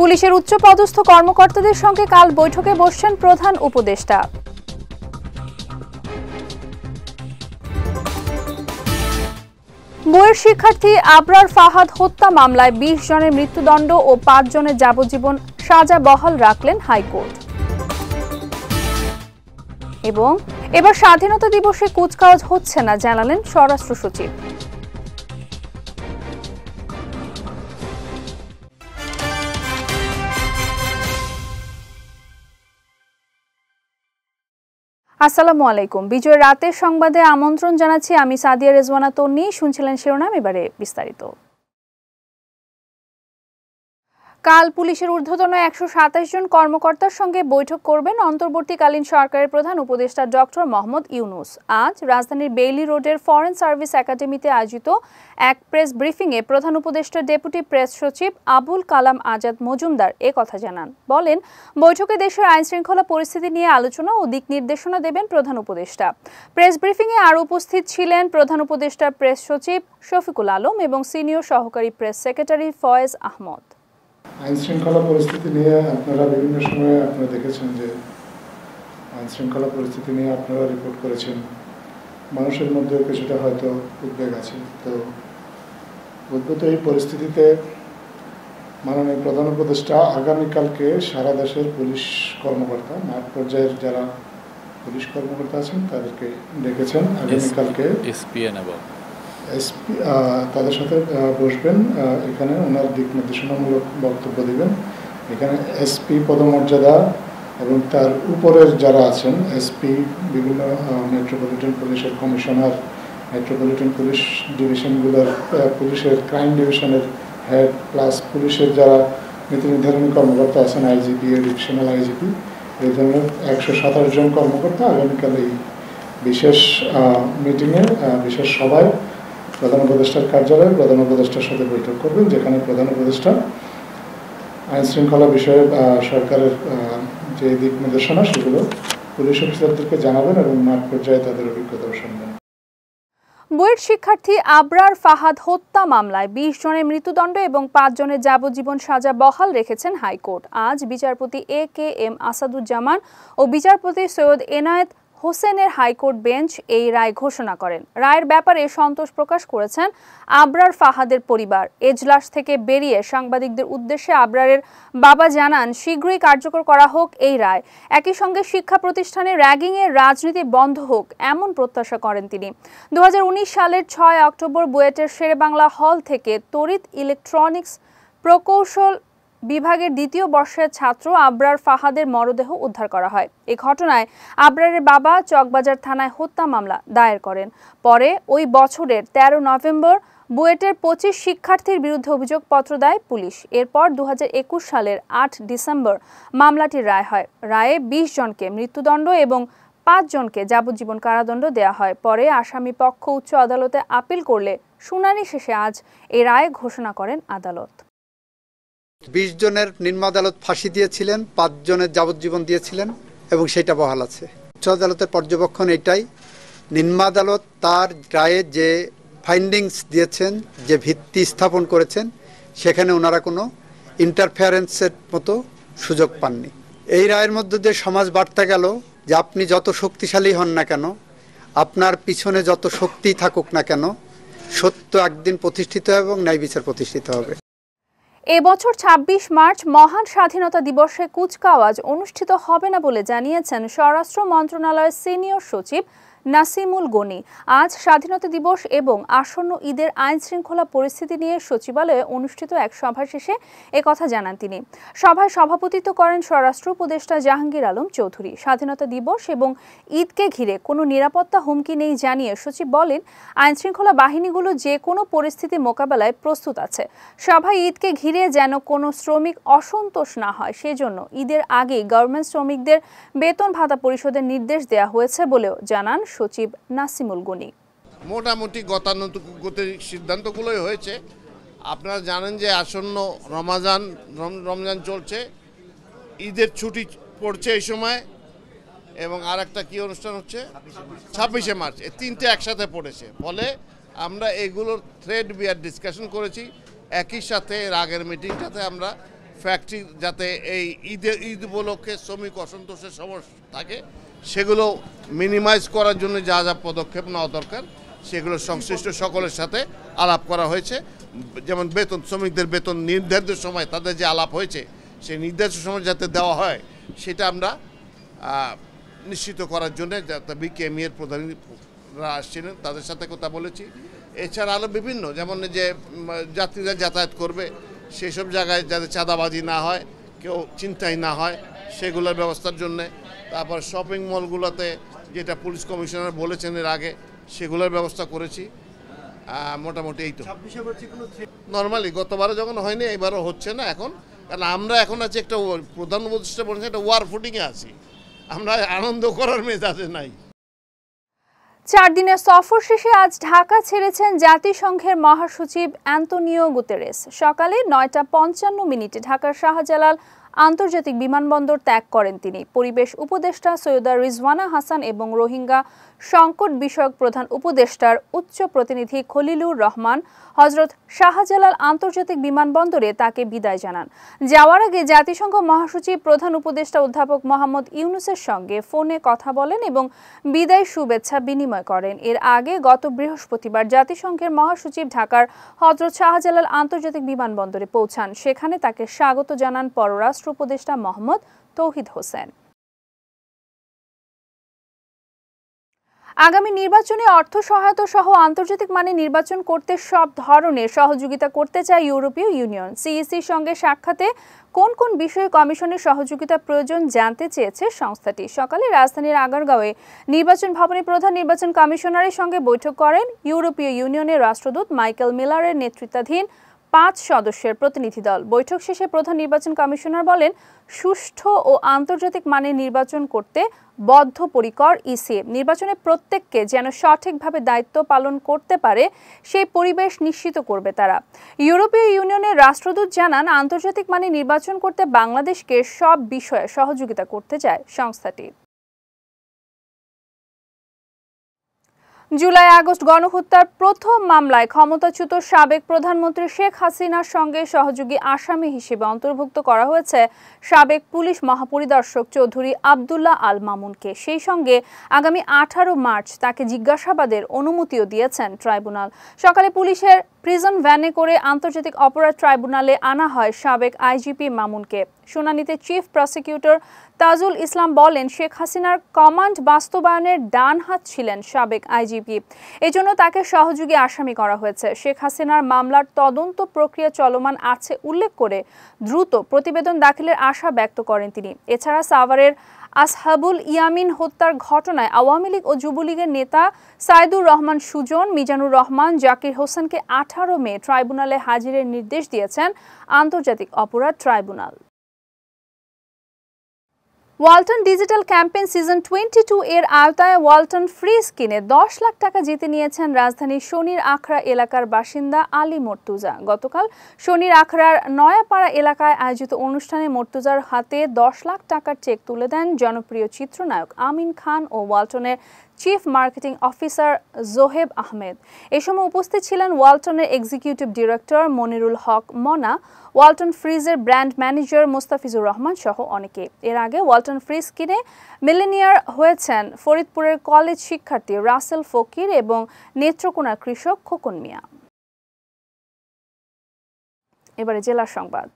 পুলিশের উচ্চপদস্থ কর্মকর্তাদের সঙ্গে কাল বৈঠকে বসছেন প্রধান উপদেষ্টা। বুয়েট শিক্ষার্থী আবরার ফাহাদ হত্যা মামলায় ২০ জনের মৃত্যুদণ্ড ও ৫ জনের যাবজ্জীবন সাজা বহাল রাখলেন হাইকোর্ট। এবং এবার স্বাধীনতা দিবসে কুচকাওয়াজ হচ্ছে না জানালেন স্বরাষ্ট্র সচিব। আসসালামু আলাইকুম। বিজয় রাতের সংবাদে আমন্ত্রণ জানাচ্ছি আমি সাদিয়া রেজওয়ানা তন্নি। শুনছিলেন শিরোনাম, এবারে বিস্তারিত। কাল পুলিশের ঊর্ধ্বতন ১২৭ জন কর্মকর্তার সঙ্গে বৈঠক করবেন অন্তর্বর্তীকালীন সরকারের প্রধান উপদেষ্টা ডক্টর মোহাম্মদ ইউনূস। আজ রাজধানীর বেইলি রোডের ফরেন সার্ভিস একাডেমিতে আয়োজিত এক প্রেস ব্রিফিংয়ে প্রধান উপদেষ্টার ডেপুটি প্রেস সচিব আবুল কালাম আজাদ মজুমদার এ কথা জানান। বলেন, বৈঠকে দেশের আইনশৃঙ্খলা পরিস্থিতি নিয়ে আলোচনা ও দিক নির্দেশনা দেবেন প্রধান উপদেষ্টা। প্রেস ব্রিফিংয়ে আরও উপস্থিত ছিলেন প্রধান উপদেষ্টার প্রেস সচিব শফিকুল আলম এবং সিনিয়র সহকারী প্রেস সেক্রেটারি ফয়েজ আহমদ। আইনশৃঙ্খলা পরিস্থিতি নিয়ে আপনারা বিভিন্ন সময়ে দেখেছেন যে আইনশৃঙ্খলা পরিস্থিতি নিয়ে আপনারা রিপোর্ট করেছেন। মানুষের মধ্যেও কিছুটা হয়তো উদ্বেগ আছে। তো উদ্ভূত এই পরিস্থিতিতে মাননীয় প্রধান উপদেষ্টা আগামীকালকে সারা দেশের পুলিশ কর্মকর্তা, মাঠ পর্যায়ের যারা পুলিশ কর্মকর্তা আছেন তাদেরকে ডেকেছেন। আগামীকালকে এসপি তাদের সাথে বসবেন। এখানে ওনার দিক নির্দেশনামূলক বক্তব্য দেবেন। এখানে এসপি পদমর্যাদা এবং তার উপরের যারা আছেন এসপি, বিভিন্ন মেট্রোপলিটন পুলিশের কমিশনার, মেট্রোপলিটন পুলিশ ডিভিশনগুলোর পুলিশের ক্রাইম ডিভিশনের হেড, প্লাস পুলিশের যারা নীতি নির্ধারণী কর্মকর্তা আছেন, আইজিপি, ডিভিশনাল আইজিপি, এই ধরনের ১২৭ জন কর্মকর্তা আগামীকাল এই বিশেষ মিটিংয়ে, বিশেষ সভায় প্রধান উপদেষ্টার কার্যালয়ে প্রধান উপদেষ্টার সাথে বৈঠক করবেন, যেখানে প্রধান উপদেষ্টা আইনশৃঙ্খলা বিষয়ে সরকারের যে দিক নির্দেশনা সেগুলো পুলিশ অফিসারদেরকে জানাবেন এবং মাঠ পর্যায়ে তাদের অভিজ্ঞতাও শুনবেন। বুয়েট শিক্ষার্থী আবরার ফাহাদ হত্যা মামলায় ২০ জনের মৃত্যুদণ্ড এবং ৫ জনের যাবজ্জীবন সাজা বহাল রেখেছেন হাইকোর্ট। আজ বিচারপতি এ.কে.এম. আসাদুজ্জামান ও বিচারপতি সৈয়দ এনায়েত হোসেনের হাইকোর্ট বেঞ্চ এই রায় ঘোষণা করেন। রায়ের ব্যাপারে সন্তোষ প্রকাশ করেছেন আবরার ফাহাদের পরিবার। এজলাস থেকে বেরিয়ে সাংবাদিকদের উদ্দেশ্যে আবরারের বাবা জানান, শীঘ্রই কার্যকর করা হোক এই রায়। একই সঙ্গে শিক্ষা প্রতিষ্ঠানে র্যাগিংয়ের রাজনীতি বন্ধ হোক এমন প্রত্যাশা করেন তিনি। ২০১৯ সালের ৬ অক্টোবর বুয়েটের শেরেবাংলা হল থেকে তড়িৎ ইলেকট্রনিক্স প্রকৌশল বিভাগের দ্বিতীয় বর্ষের ছাত্র আবরার ফাহাদের মরদেহ উদ্ধার করা হয়। এই ঘটনায় আবরারের বাবা চকবাজার থানায় হত্যা মামলা দায়ের করেন। পরে ওই বছরের ১৩ নভেম্বর বুয়েটের ২৫ শিক্ষার্থীর বিরুদ্ধে অভিযোগপত্র দেয় পুলিশ। এরপর ২০২১ সালের ৮ ডিসেম্বর মামলাটির রায় হয়। রায়ে ২০ জনকে মৃত্যুদণ্ড এবং ৫ জনকে যাবজ্জীবন কারাদণ্ড দেওয়া হয়। পরে আসামি পক্ষ উচ্চ আদালতে আপিল করলে শুনানি শেষে আজ এই রায় ঘোষণা করেন আদালত। ২০ জনের নিম্ন আদালত ফাঁসি দিয়েছিলেন, ৫ জনের যাবজ্জীবন দিয়েছিলেন এবং সেটা বহাল আছে। উচ্চ আদালতের পর্যবেক্ষণ এটাই, নিম্ন আদালত তার রায়ে যে ফাইন্ডিংস দিয়েছেন, যে ভিত্তি স্থাপন করেছেন, সেখানে ওনারা কোনো ইন্টারফেয়ারেন্সের মতো সুযোগ পাননি। এই রায়ের মধ্যে দিয়ে সমাজ বার্তা গেল যে আপনি যত শক্তিশালী হন না কেন, আপনার পিছনে যত শক্তি থাকুক না কেন, সত্য একদিন প্রতিষ্ঠিত এবং ন্যায় বিচার প্রতিষ্ঠিত হবে। এবছর ২৬ মার্চ মহান স্বাধীনতা দিবসে কুচকাওয়াজ অনুষ্ঠিত হবে না বলে জানিয়েছেন স্বরাষ্ট্র মন্ত্রণালয়ের সিনিয়র সচিব নাসিমুল গনি। আজ স্বাধীনতা দিবস এবং আসন্ন ঈদের আইন শৃঙ্খলা পরিস্থিতি নিয়ে সচিবালয়ে অনুষ্ঠিত এক সভা শেষে একথা জানান তিনি। সভায় সভাপতিত্ব করেন স্বরাষ্ট্র উপদেষ্টা জাহাঙ্গীর আলম চৌধুরী। স্বাধীনতা দিবস এবং ঈদকে ঘিরে কোনো নিরাপত্তা হুমকি নেই জানিয়ে সচিব বলেন, আইন শৃঙ্খলা বাহিনীগুলো যে কোনো পরিস্থিতি মোকাবেলায় প্রস্তুত আছে। সভায় ঈদকে ঘিরে যেন কোনো শ্রমিক অসন্তোষ না হয়, সেজন্য ঈদের আগেই গার্মেন্টস শ্রমিকদের বেতন ভাতা পরিশোধের নির্দেশ দেওয়া হয়েছে বলেও জানান সচিব নাসিমুল গনি। মোটামুটি গতানুগতিক সিদ্ধান্তগুলোই হয়েছে। আপনারা জানেন যে আসন্ন রমজান চলছে, ঈদের ছুটি পড়ছে এই সময়, এবং আর একটা কি অনুষ্ঠান হচ্ছে 26শে মার্চ, এই তিনটে একসাথে পড়েছে। ফলে আমরা এগুলোর থ্রেড বিয়ার ডিসকাশন করেছি। একই সাথে এর আগের মিটিংটাতে আমরা ফ্যাক্টরি যাতে এই ঈদ উপলক্ষে শ্রমিক অসন্তোষের সমস্যা থাকে সেগুলো মিনিমাইজ করার জন্য যা যা পদক্ষেপ নেওয়া দরকার সেগুলো সংশ্লিষ্ট সকলের সাথে আলাপ করা হয়েছে। যেমন বেতন, শ্রমিকদের বেতন নির্ধারিত সময় তাদের যে আলাপ হয়েছে সেই নির্ধারিত সময় যাতে দেওয়া হয় সেটা আমরা নিশ্চিত করার জন্য বিকেএমই এর প্রধানরা আসছিলেন, তাদের সাথে কথা বলেছি। এছাড়া আরও বিভিন্ন, যেমন যে যাত্রীরা যাতায়াত করবে সেসব জায়গায় যাতে চাঁদাবাজি না হয়, কেউ চিন্তাই না হয় সেগুলোর ব্যবস্থার জন্যে। তারপর শপিং মলগুলোতে যেটা পুলিশ কমিশনার বলেছেন এর আগে সেগুলোর ব্যবস্থা করেছি। মোটামুটি এই তো নর্মালি গতবারও যখন হয়নি এবারও হচ্ছে না এখন, কারণ আমরা এখন আছি একটা প্রধান উপদেষ্টা বলেছেন একটা ওয়ার ফুটিংয়ে আছি, আমরা আনন্দ করার মেজাজে নাই। 4 দিনের সফর শেষে আজ ঢাকা ছেড়েছেন জাতিসংঘের মহাসচিব অ্যান্তোনিও গুতেরেস। সকালে 9:55 ঢাকার শাহজালাল আন্তর্জাতিক বিমানবন্দর ত্যাগ করেন তিনি। পরিবেশ উপদেষ্টা সৈয়দা রিজওয়ানা হাসান এবং রোহিঙ্গা সংকট বিষয়ক প্রধান উপদেষ্টার উচ্চ প্রতিনিধি খলিলুর রহমান হজরত শাহজালাল আন্তর্জাতিক বিমানবন্দরে তাকে বিদায় জানান। যাওয়ার আগে জাতিসংঘ মহাসচিব প্রধান উপদেষ্টা অধ্যাপক মোহাম্মদ ইউনুসের সঙ্গে ফোনে কথা বলেন এবং বিদায় শুভেচ্ছা বিনিময় করেন। এর আগে গত বৃহস্পতিবার জাতিসংঘের মহাসচিব ঢাকার হজরত শাহজালাল আন্তর্জাতিক বিমানবন্দরে পৌঁছান। সেখানে তাকে স্বাগত জানান পররাষ্ট্র উপদেষ্টা মোহাম্মদ তৌহিদ হোসেন। আগামী নির্বাচনে অর্থ সহায়তা সহ আন্তর্জাতিক মানে নির্বাচন করতে সব ধরনের সহযোগিতা করতে চায় ইউরোপীয় ইউনিয়ন। সিইসির সঙ্গে সাক্ষাতে কোন কোন বিষয়ে কমিশনের সহযোগিতা প্রয়োজন জানতে চেয়েছে সংস্থাটি। সকালে রাজধানীর আগারগাঁওয়ে নির্বাচন ভবনে প্রধান নির্বাচন কমিশনারের সঙ্গে বৈঠক করেন ইউরোপীয় ইউনিয়নের রাষ্ট্রদূত মাইকেল মিলারের নেতৃত্বাধীন 5 সদস্যের প্রতিনিধি দল। বৈঠক শেষে প্রধান নির্বাচন কমিশনার বলেন, সুষ্ঠু ও আন্তর্জাতিক মানের নির্বাচন করতে বদ্ধপরিকর ইসি। নির্বাচনে প্রত্যেককে যেন সঠিকভাবে দায়িত্ব পালন করতে পারে সেই পরিবেশ নিশ্চিত করবে তারা। ইউরোপীয় ইউনিয়নের রাষ্ট্রদূত জানান, আন্তর্জাতিক মানে নির্বাচন করতে বাংলাদেশকে সব বিষয়ে সহযোগিতা করতে চায় সংস্থাটি। জুলাই আগস্ট গণহত্যার প্রথম মামলায় ক্ষমতাচ্যুত সাবেক প্রধানমন্ত্রী শেখ হাসিনার সঙ্গে সহযোগী আসামি হিসেবে অন্তর্ভুক্ত করা হয়েছে সাবেক পুলিশ মহাপরিদর্শক চৌধুরী আব্দুল্লাহ আল মামুনকে। সেই সঙ্গে আগামী 18 মার্চ তাকে জিজ্ঞাসাবাদের অনুমতিও দিয়েছেন ট্রাইব্যুনাল। সকালে পুলিশের প্রিজন ভ্যানে করে আন্তর্জাতিক অপরাধ ট্রাইব্যুনালে আনা হয় সাবেক আইজিপি মামুনকে। শুনানিতে চিফ প্রসিকিউটর তাজুল ইসলাম বলেন, শেখ হাসিনার কমান্ড বাস্তবায়নের ডান হাত ছিলেন সাবেক আইজিপি, এজন্য তাকে সহযোগী আসামি করা হয়েছে। শেখ হাসিনার মামলার তদন্ত প্রক্রিয়া চলমান আছে উল্লেখ করে দ্রুত প্রতিবেদন দাখিলের আশা ব্যক্ত করেন তিনি। এছাড়া সাভারের আসহাবুল ইয়ামিন হত্যার ঘটনায় আওয়ামী লীগ ও যুবলীগের নেতা সাইদুর রহমান সুজন, মিজানুর রহমান, জাকির হোসেনকে 18 মে ট্রাইব্যুনালে হাজিরের নির্দেশ দিয়েছেন আন্তর্জাতিক অপরাধ tribunal. Walton digital campaign season 22 এর আওতায় ওয়ালটন ফ্রি স্কিনে 10 লাখ টাকা জিতে নিয়েছেন রাজধানীর শনির আখড়া এলাকার বাসিন্দা আলী মর্তুজা। গতকাল শনির আখড়ার নয়াপাড়া এলাকায় আয়োজিত অনুষ্ঠানে মর্তুজার হাতে 10 লাখ টাকার চেক তুলে দেন জনপ্রিয় চিত্রনায়ক আমিন খান ও ওয়ালটনের chief marketing officer Zoheb Ahmed. এ সময় উপস্থিত ছিলেন ওয়ালটনের এক্সিকিউটিভ ডিরেক্টর মনিরুল হক মনা, ওয়ালটন ফ্রিজের ব্র্যান্ড ম্যানেজার মোস্তাফিজুর রহমান সহ অনেকে। এর আগে ওয়ালটন ফ্রিজ কিনে মিলেনিয়ার হয়েছেন ফরিদপুরের কলেজ শিক্ষার্থী রাসেল ফকির এবং নেত্রকোনার কৃষক খোকন মিয়া। এবারে জেলার সংবাদ।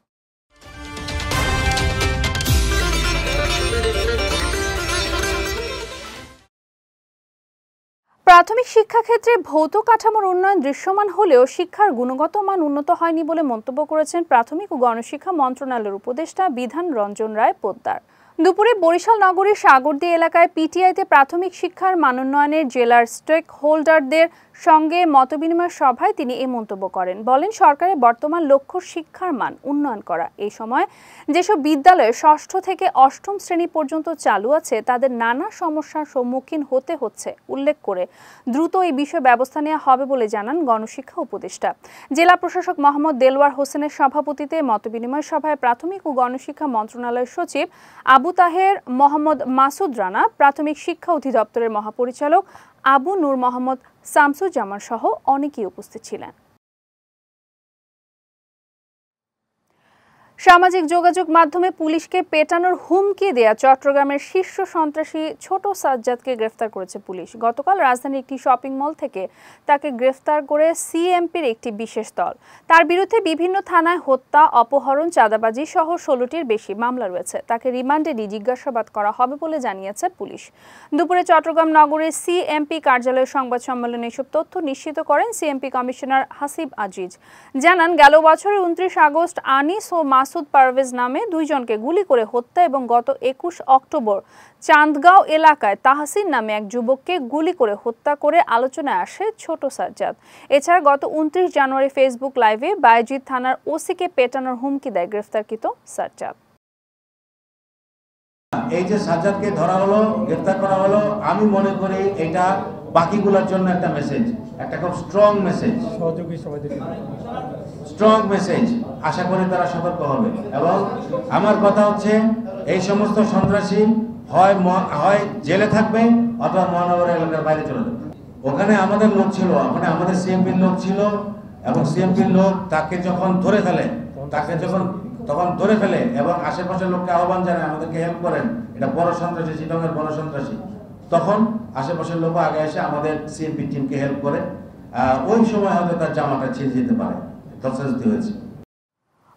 প্রাথমিক শিক্ষাক্ষেত্রে ভৌত কাঠামোর উন্নয়ন দৃশ্যমান হলেও শিক্ষার গুণগত মান উন্নত হয়নি বলে মন্তব্য করেছেন প্রাথমিক ও গণশিক্ষা মন্ত্রণালয়ের উপদেষ্টা বিধান রঞ্জন রায় পোদ্দার। দুপুরে বরিশাল নগরীর সাগরদী এলাকায় পিটিআইতে প্রাথমিক শিক্ষার মানোন্নয়নের জেলার স্টেক হোল্ডারদের সঙ্গে মতবিনিময় সভায় তিনি এই মন্তব্য করেন। বলেন, সরকারের বর্তমান লক্ষ্য শিক্ষার মান উন্নয়ন করা। এই সময় যেসব বিদ্যালয়ে 6ষ্ঠ থেকে 8ম শ্রেণী পর্যন্ত চালু আছে তাদের নানা সমস্যার সম্মুখীন হতে হচ্ছে উল্লেখ করে দ্রুত এই বিষয়ে ব্যবস্থা নেওয়া হবে বলে জানান গণশিক্ষা উপদেষ্টা। জেলা প্রশাসক মোহাম্মদ দেলওয়ার হোসেনের সভাপতিত্বে মতবিনিময় সভায় প্রাথমিক ও গণশিক্ষা মন্ত্রণালয়ের সচিব আবু তাহের, মোহাম্মদ মাসুদ রানা, প্রাথমিক শিক্ষা অধিদপ্তরের মহাপরিচালক আবু নূর মোহাম্মদ শামসুজ্জামান সহ অনেকেই উপস্থিত ছিলেন। সামাজিক যোগাযোগ মাধ্যমে পুলিশকে পেটানোর হুমকি দেয়া চট্টগ্রামের শীর্ষ সন্ত্রাসী ছোট সাজ্জাদকে গ্রেফতার করেছে পুলিশ। গতকাল রাজধানীর একটি শপিং মল থেকে তাকে গ্রেফতার করে সিএমপির একটি বিশেষ দল। তার বিরুদ্ধে বিভিন্ন থানায় হত্যা, অপহরণ, চাঁদাবাজি সহ 16টির বেশি মামলা রয়েছে। তাকে রিমান্ডে নিয়ে জিজ্ঞাসাবাদ করা হবে বলে জানিয়েছে পুলিশ। দুপুরে চট্টগ্রাম নগরের সিএমপি কার্যালয়ে সংবাদ সম্মেলনে এসব তথ্য নিশ্চিত করেন সিএমপি কমিশনার হাসিব আজিজ। জানান, গেল বছরের 29 আগস্ট আনিস ও মাসুদ পারভেজ নামে দুইজনকে গুলি করে হত্যা এবং গত 21 অক্টোবর চাঁদগাঁও এলাকায় তাহসিন নামে এক যুবককে গুলি করে হত্যা করে আলোচনায় আসে ছোট সাজ্জাদ। এছাড়া গত 29 জানুয়ারি ফেসবুক লাইভে বায়েজিদ থানার ওসিকে পেটানোর হুমকি দেয় গ্রেফতারকৃত সাজ্জাদ। এই যে সাজ্জাদকে ধরা হলো, গ্রেফতার করা হলো, আমি মনে করি এটা বাকিগুলোর জন্য একটা মেসেজ, একটা খুব স্ট্রং মেসেজ, স্ট্রং মেসেজ। আশা করি তারা সতর্ক হবে। এবং আমার কথা হচ্ছে, এই সমস্ত সন্ত্রাসী হয় জেলে থাকবে অথবা মহানগর এলাকার বাইরে চলে যাবে। ওখানে আমাদের লোক ছিল, ওখানে আমাদের সিএমপির লোক ছিল, এবং সিএমপির লোক তাকে যখন ধরে ফেলে, তখন ধরে ফেলে এবং আশেপাশের লোককে আহ্বান জানায় আমাদেরকে হেল্প করেন, এটা বড় সন্ত্রাসী, চিটংয়ের বড় সন্ত্রাসী। তখন আশেপাশের লোক আগে এসে আমাদের সিএমপি টিমকে হেল্প করে। ওই সময় হয়তো তার জামাটা ছিঁড়ে যেতে পারে, ধস্তাধস্তি হয়েছে।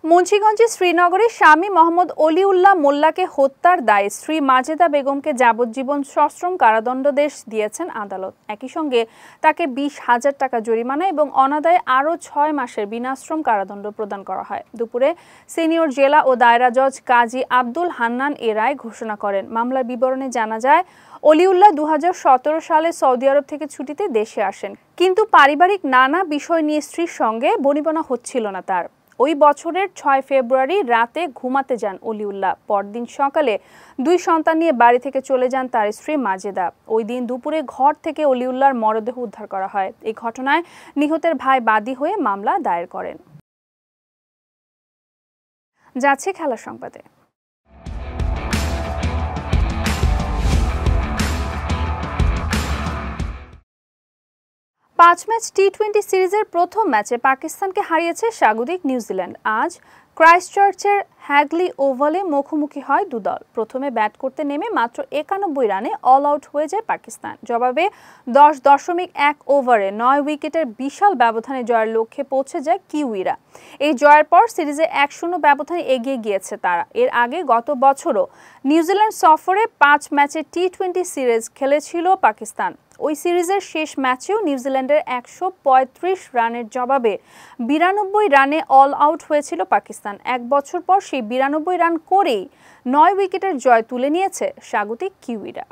মুন্সিগঞ্জের শ্রীনগরের স্বামী মোহাম্মদ অলিউল্লাহ মোল্লাকে হত্যার দায়ে স্ত্রী মাজেদা বেগমকে যাবজ্জীবন সশ্রম কারাদণ্ডাদেশ দিয়েছেন আদালত। একই সঙ্গে তাকে 20,000 টাকা জরিমানা এবং অনাদায়ে আরও 6 মাসের বিনাশ্রম কারাদণ্ড প্রদান করা হয়। দুপুরে সিনিয়র জেলা ও দায়রা জজ কাজী আব্দুল হান্নান এ রায় ঘোষণা করেন। মামলার বিবরণে জানা যায়, অলিউল্লাহ 2017 সালে সৌদি আরব থেকে ছুটিতে দেশে আসেন, কিন্তু পারিবারিক নানা বিষয় নিয়ে স্ত্রীর সঙ্গে বনিবনা হচ্ছিল না তার। ওই বছরের 6 ফেব্রুয়ারি রাতে ঘুমাতে যান অলিউল্লাহ। পরদিন সকালে 2 সন্তান নিয়ে বাড়ি থেকে চলে যান তার স্ত্রী মাজেদা। ওই দিন দুপুরে ঘর থেকে অলিউল্লাহর মরদেহ উদ্ধার করা হয়। এই ঘটনায় নিহতের ভাই বাদী হয়ে মামলা দায়ের করেন। যাচ্ছে খেলার সংবাদে। 5 ম্যাচ টি-20 সিরিজের প্রথম ম্যাচে পাকিস্তানকে হারিয়েছে স্বাগতিক নিউজিল্যান্ড। আজ ক্রাইস্টচার্চের হ্যাগলি ওভালে মুখোমুখি হয় দুদল। প্রথমে ব্যাট করতে নেমে মাত্র 91 রানে অল আউট হয়ে যায় পাকিস্তান। জবাবে 10.1 ওভারে 9 উইকেটের বিশাল ব্যবধানে জয়ের লক্ষ্যে পৌঁছে যায় কিউইরা। এই জয়ের পর সিরিজে 1-0 ব্যবধানে এগিয়ে গিয়েছে তারা। এর আগে গত বছরও নিউজিল্যান্ড সফরে 5 ম্যাচে টি-20 সিরিজ খেলেছিল পাকিস্তান। ওই সিরিজের শেষ ম্যাচেও নিউজিল্যান্ডের 135 রানের জবাবে 92 রানে অল আউট হয়েছিল পাকিস্তান। এক বছর পর সেই 92 রান করেই 9 উইকেটের জয় তুলে নিয়েছে স্বাগতিক কিউইরা।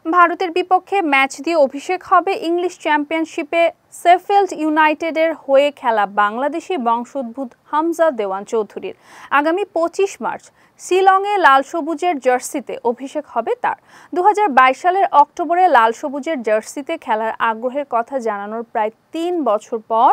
ভারতের বিপক্ষে ম্যাচ দিয়ে অভিষেক হবে ইংলিশ চ্যাম্পিয়নশিপে শেফিল্ড ইউনাইটেডের হয়ে খেলা বাংলাদেশি বংশোদ্ভূত হামজা দেওয়ান চৌধুরীর। আগামী 25 মার্চ শিলংয়ে লাল সবুজের জার্সিতে অভিষেক হবে তার। 2022 সালের অক্টোবরে লাল সবুজের জার্সিতে খেলার আগ্রহের কথা জানানোর প্রায় 3 বছর পর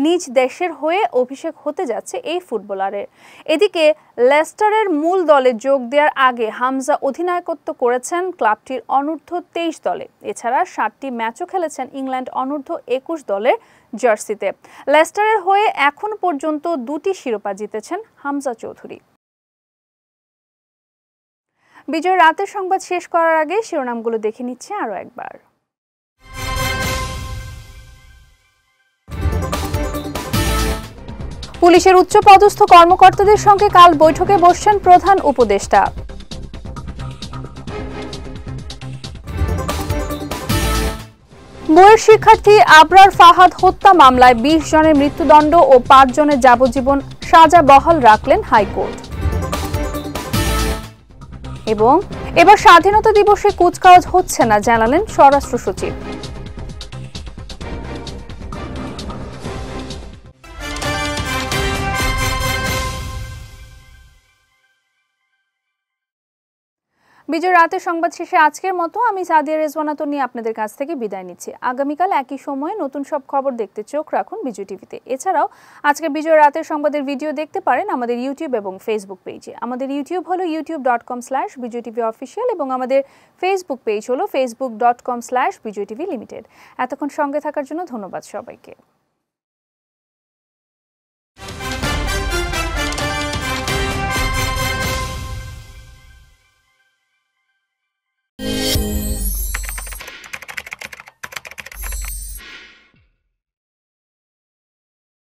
নিজ দেশের হয়ে অভিষেক হতে যাচ্ছে এই ফুটবলারের। এদিকে লেস্টারের মূল দলে যোগ দেওয়ার আগে হামজা অধিনায়কত্ব করেছেন ক্লাবটির অনূর্ধ্ব 23 দলে। এছাড়া 7টি ম্যাচও খেলেছেন ইংল্যান্ড অনূর্ধ্ব 21 দলের জার্সিতে। লেস্টারের হয়ে এখন পর্যন্ত 2টি শিরোপা জিতেছেন হামজা চৌধুরী। বিজয় রাতের সংবাদ শেষ করার আগে শিরোনামগুলো দেখে নিচ্ছে আরো একবার। পুলিশের উচ্চপদস্থ কর্মকর্তাদের সঙ্গে কাল বৈঠকে বসছেন প্রধান উপদেষ্টা। বুয়েট শিক্ষার্থী আবরার ফাহাদ হত্যা মামলায় 20 জনের মৃত্যুদণ্ড ও 5 জনের যাবজ্জীবন সাজা বহাল রাখলেন হাইকোর্ট। এবং এবার স্বাধীনতা দিবসে কুচকাওয়াজ হচ্ছে না জানালেন স্বরাষ্ট্র সচিব। বিজয় রাতের সংবাদ শেষে আজকের মতো আমি সাদিয়া রেজওয়ানা তো নিয়ে আপনাদের কাছ থেকে বিদায় নিচ্ছি। আগামীকাল একই সময়ে নতুন সব খবর দেখতে চোখ রাখুন বিজয় টিভিতে। এছাড়াও আজকের বিজয় রাতের সংবাদের ভিডিও দেখতে পারেন আমাদের ইউটিউব এবং ফেসবুক পেজে। আমাদের ইউটিউব হলো youtube.com/bijytvofficial এবং আমাদের ফেসবুক পেজ হলো facebook.com/bijytvlimited। এতক্ষণ সঙ্গে থাকার জন্য ধন্যবাদ সবাইকে।